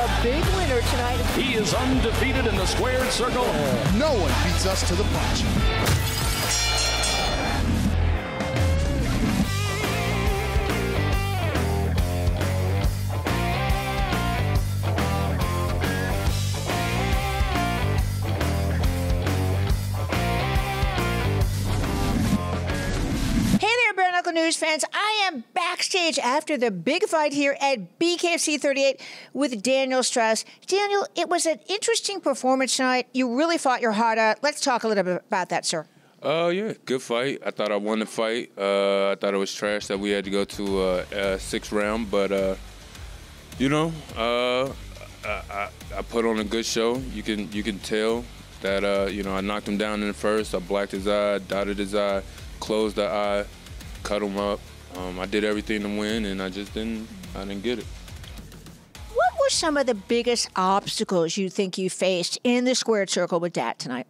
the big winner tonight. He is undefeated in the squared circle. No one beats us to the punch. News fans, I am backstage after the big fight here at BKFC 38 with Daniel Straus. Daniel, it was an interesting performance tonight. You really fought your heart out. Let's talk a little bit about that, sir. Yeah, good fight. I thought I won the fight. I thought it was trash that we had to go to a sixth round, but you know, I put on a good show. You can tell that you know, I knocked him down in the first. I blacked his eye, dotted his eye, closed the eye, cut him up. I did everything to win, and I didn't get it. What were some of the biggest obstacles you think you faced in the squared circle with Dat tonight?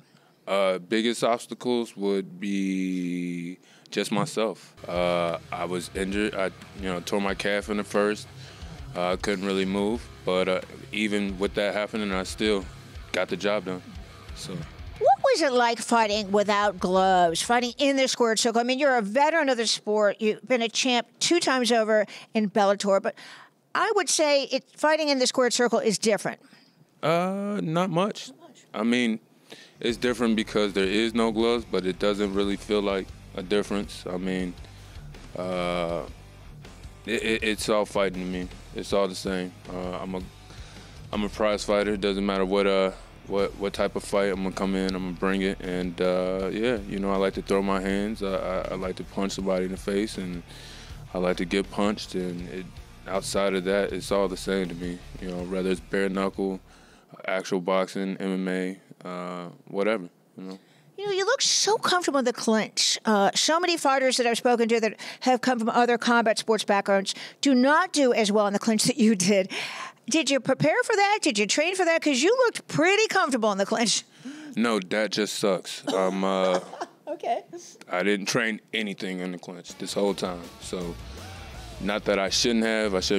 Biggest obstacles would be just myself. I was injured. I tore my calf in the first. I couldn't really move, but even with that happening, I still got the job done. So. What was it like fighting without gloves, fighting in the squared circle? I mean, you're a veteran of the sport. You've been a champ 2 times over in Bellator, but I would say fighting in the squared circle is different. Not much. I mean, it's different because there is no gloves, but it doesn't really feel like a difference. I mean, it's all fighting to me. It's all the same. I'm a prize fighter. It doesn't matter what type of fight I'm gonna come in, I'm gonna bring it, and yeah, you know, I like to throw my hands. I like to punch somebody in the face, and I like to get punched. And outside of that, it's all the same to me. You know, whether it's bare-knuckle, actual boxing, MMA, whatever. You know. You know, you look so comfortable in the clinch. So many fighters that I've spoken to that have come from other combat sports backgrounds do not do as well in the clinch that you did. Did you prepare for that? Did you train for that? Because you looked pretty comfortable in the clinch. No, that just sucks. Okay. I didn't train anything in the clinch this whole time. So, not that I shouldn't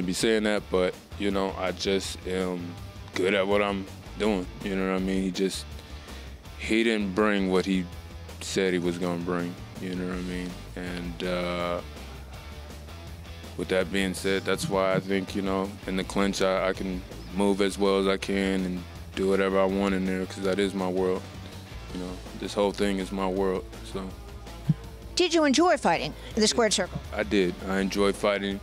be saying that, but, you know, I just am good at what I'm doing. You know what I mean? He didn't bring what he said he was going to bring. You know what I mean? And, with that being said, that's why I think, you know, in the clinch I can move as well as I can and do whatever I want in there, because that is my world. You know, this whole thing is my world. So. Did you enjoy fighting in the squared circle? I did. I enjoyed fighting.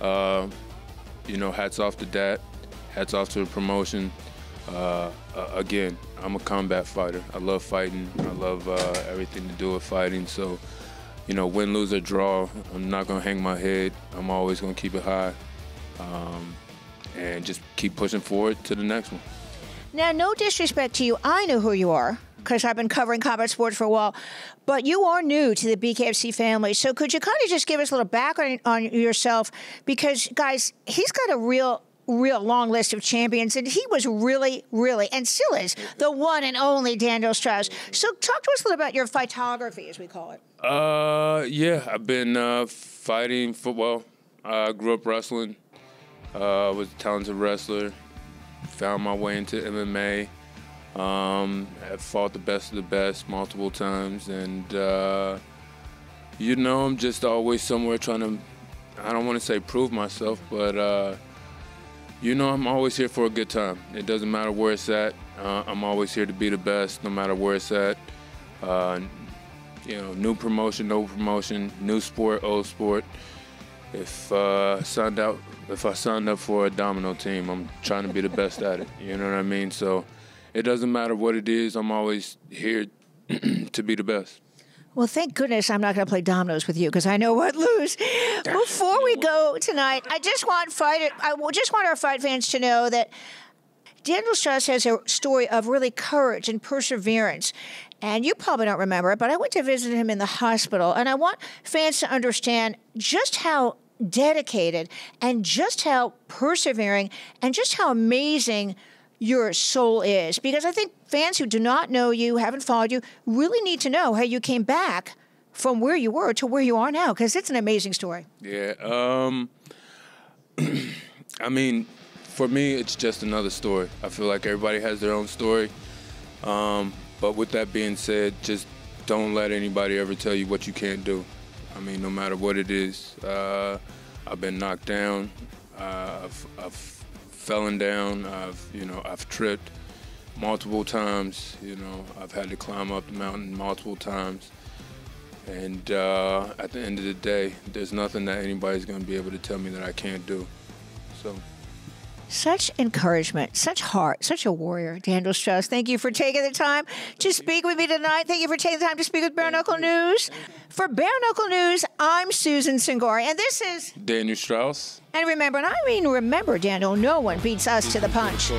You know, hats off to Dat. Hats off to the promotion. Again, I'm a combat fighter. I love fighting. I love everything to do with fighting. So. You know, win, lose, or draw, I'm not going to hang my head. I'm always going to keep it high and just keep pushing forward to the next one. Now, no disrespect to you. I know who you are because I've been covering combat sports for a while, but you are new to the BKFC family. So could you kind of just give us a little background on yourself? Because, guys, he's got a real long list of champions, and he was really, and still is, the one and only Daniel Straus. So talk to us a little about your photography, as we call it. Yeah, I've been fighting football. I grew up wrestling, was a talented wrestler, found my way into MMA, have fought the best of the best multiple times, and, you know, I'm just always somewhere trying to, I don't want to say prove myself, but, you know, I'm always here for a good time. It doesn't matter where it's at. I'm always here to be the best, no matter where it's at. You know, new promotion, no promotion, new sport, old sport. If I signed up for a domino team, I'm trying to be the best at it. You know what I mean? So it doesn't matter what it is. I'm always here to be the best. Well, thank goodness I'm not going to play dominoes with you because I know I'd lose. Before we go tonight, I just want our fight fans to know that Daniel Straus has a story of really courage and perseverance. And you probably don't remember it, but I went to visit him in the hospital. And I want fans to understand just how dedicated and just how persevering and just how amazing your soul is. Because I think fans who do not know you, haven't followed you, really need to know how you came back from where you were to where you are now, because it's an amazing story. Yeah. I mean, For me, it's just another story. I feel like everybody has their own story. But with that being said, just don't let anybody ever tell you what you can't do. I mean, no matter what it is. I've been knocked down. I've fallen down. I've tripped multiple times. I've had to climb up the mountain multiple times. And at the end of the day, there's nothing that anybody's going to be able to tell me that I can't do. So. Such encouragement, such heart, such a warrior. Daniel Straus, thank you for taking the time to speak with me tonight. Thank you for taking the time to speak with Bare Knuckle News. For Bare Knuckle News, I'm Susan Singori, and this is Daniel Straus. And remember, Daniel, no one beats us to the punch.